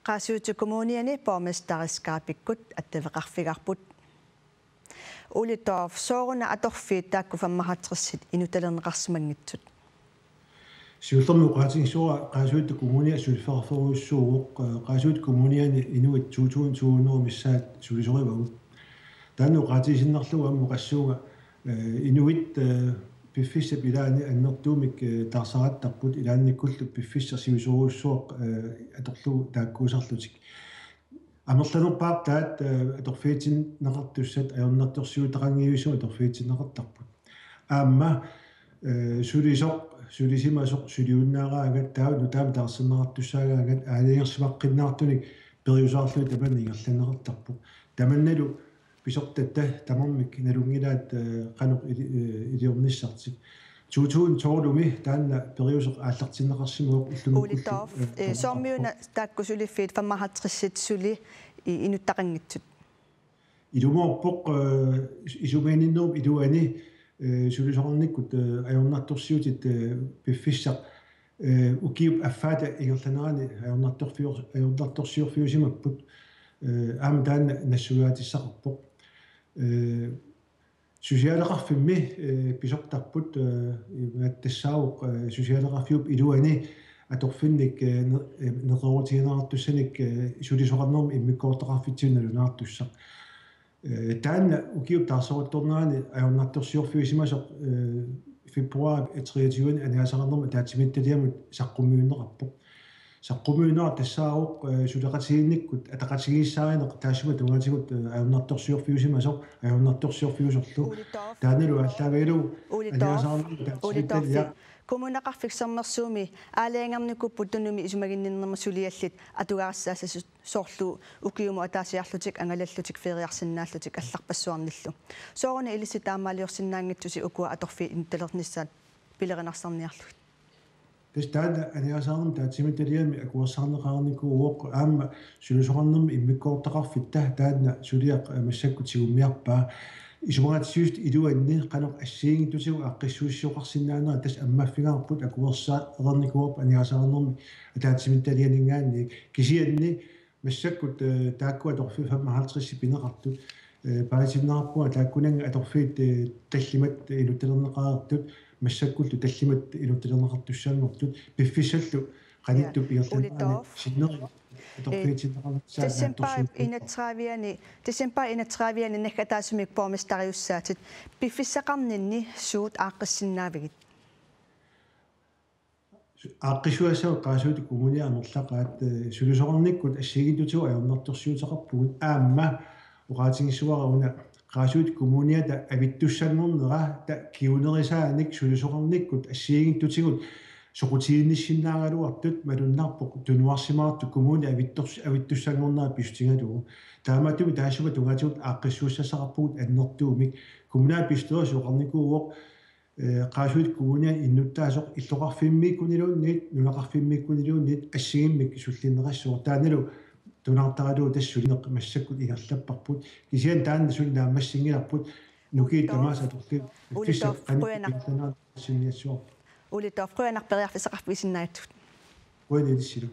qaasuutu kommuniani pormestariskaapikkut attavеqarfigarput ulitorf sooruna atorfiit taakku fammahatrissit inutalerneqarsimangitsut siullermu qaatigissuura qaasuutu kommunia sulferferuussuuq qaasuutu kommuniani inuit 2020 missaat sulisorivagut taannu qaatigisinnerlugu ammu qassuuga inuit piffissap ilaani annertuumik taarsarattarput ilaannikkullu piffissa siusuruussuoq atorlugu taakkuusarlutik амерланерпаап таат аторфиитин неқартуссат аернартэрсиутақангиуису аторфиитиннеқартарпут аама сулисоқ сулисимасоқ сулиуннаараагат таа нутаам таарсиннеқартуссаагаагат аалингерсимаққиннаартуник периусаарлуи таман ингерланнеқартарпут таманналу писортатта тамармик налунгилаат қанеқ илиорниссартик Tutuun toolumi taanna periusoq ааллартиннеқарсимуоқ улитооф сормиуна тааккусулиффиит фаммахатсит сули инуттақангитсут илумоорпоқ исумааниннерум илуани сулисорниккут аёрнарторсиутит пиффиссақ укиуп аффаата игерланерани аёрнарторсиорфиусимаппут аама таанна нассугаатиссақарпоқ сусиалеқарфимми писортарпут маттассаауқ сусиалеқарфиуп илуани аторфинник неқерутигенеартуссаник сулисоқарнерми иммиккоортақарфитсиуналунаартуссақ таанна укиуп таарсоруттурнаани аёрнарторсиорфиусимасоқ фебруар 23 аниасақарнерми таатимитталиамут саққуммиуннеқарпоқ саққуммиунаа тассааруқ сулеқатигинниккут атақатигиссааринеқ таасима тунгатигут аёрнарторсиорфиусимасоқ аёрнарторсиорфиусорлу тааналу аллаагилу аниасаарнерми таатимитталиа коммунақарфиксэрмерсууми аалаангерникуппут тунуми исумагиннернерма сулиаллит атугаассаассасут соорлу укиуму атаасиарлутик ангалаллутик фериарсинааллутик алларпассуарниллу сооруна илисси таамаалиорсинаангитсуси укуа аторфи инталерниссаат пилеринарсарниарлут Тестада аниасаарнерми таатимитталиами акуарсаарнеқарникууоқ аама сулисоқарнерми иммиккоортақарфитта таанна сулиақ массаккут сигуммиарпаа исумагатсиуст илуанни қанеқ ассиингитутигу аққиссуиссиоқарсинаанера тас аммаффигаарпут акуарсаа ерникууоп аниасаарнерми таатимитталианингаанни кисианни массаккут тааккуа торфи 55 пинеқартут паатиннаарпуа тааккунанга аторфиит таллимат илутталернеқаартут массаккуллу таллимат илутталернеқартуссаангортут пиффисаллу qaниттуп иерланаани синнери December 31 nakataasumik pormestariussaatit piffissaqarninni suut aaqqissinnaavigit aaqqisuasau qaasuuti kommunianerlaqaat sulusoqarnikkut ассигитутигу аернарторсиутеқарпугут аама уqaatigissuarauna qaasuuti kommuniata авиттуссаннернера та киунерисааник сулусоқарниккут ассигиттутигут соқутиинниссиннаагалуартут малуннарпоқ тунуарсимаарту коммуни авиттуссангорнаа пистигалугу таамаатуми таасума тунгатигут ааққиссууссасақарпугут аннертуумик коммунаа пистерис оқарникууоқ qaasuut kommunia innuttaasuq иллоқарфиммиккунилуунниит нунақарфиммиккунилуунниит ассигиммик суллиннеқассуа тааналу тунартаралуу тассулинеқ массаккут игерлаппарпут кисиан таанна сулнаамассингиларпут нукиит тамааса торти улитооф қуянарпериарфисақарписиннаатсут уанилиссилу